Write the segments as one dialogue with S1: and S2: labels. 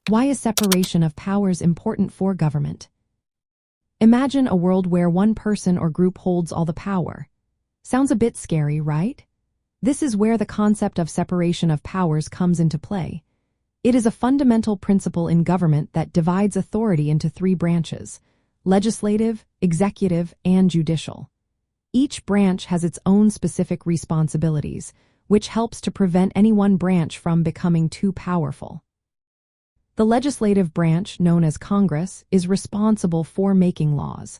S1: Why is separation of powers important for government? Imagine a world where one person or group holds all the power. Sounds a bit scary, right? This is where the concept of separation of powers comes into play. It is a fundamental principle in government that divides authority into three branches: legislative, executive, and judicial. Each branch has its own specific responsibilities, which helps to prevent any one branch from becoming too powerful. The legislative branch, known as Congress, is responsible for making laws.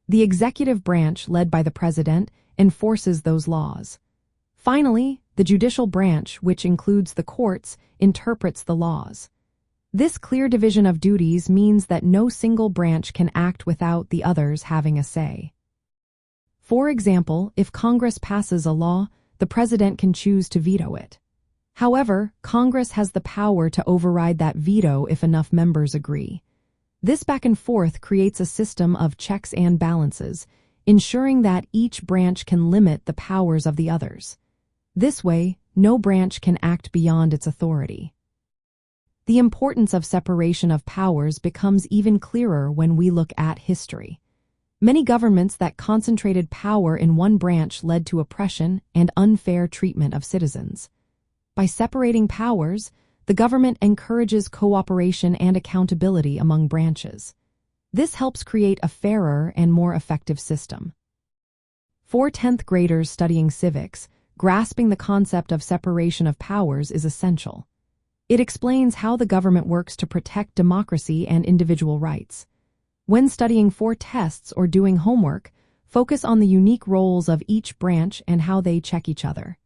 S1: The executive branch, led by the president, enforces those laws. Finally, the judicial branch, which includes the courts, interprets the laws. This clear division of duties means that no single branch can act without the others having a say. For example, if Congress passes a law, the president can choose to veto it. However, Congress has the power to override that veto if enough members agree. This back and forth creates a system of checks and balances, ensuring that each branch can limit the powers of the others. This way, no branch can act beyond its authority. The importance of separation of powers becomes even clearer when we look at history. Many governments that concentrated power in one branch led to oppression and unfair treatment of citizens. By separating powers, the government encourages cooperation and accountability among branches. This helps create a fairer and more effective system. For 10th graders studying civics, grasping the concept of separation of powers is essential. It explains how the government works to protect democracy and individual rights. When studying for tests or doing homework, focus on the unique roles of each branch and how they check each other.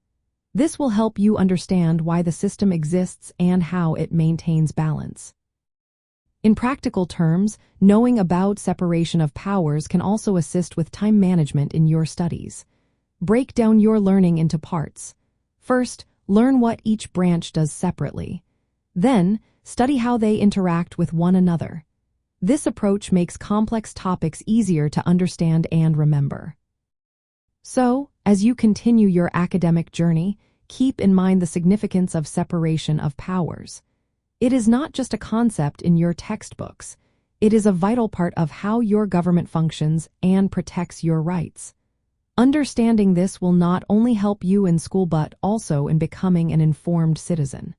S1: This will help you understand why the system exists and how it maintains balance. In practical terms, knowing about separation of powers can also assist with time management in your studies. Break down your learning into parts. First, learn what each branch does separately. Then, study how they interact with one another. This approach makes complex topics easier to understand and remember. So, as you continue your academic journey, keep in mind the significance of separation of powers. It is not just a concept in your textbooks. It is a vital part of how your government functions and protects your rights. Understanding this will not only help you in school but also in becoming an informed citizen.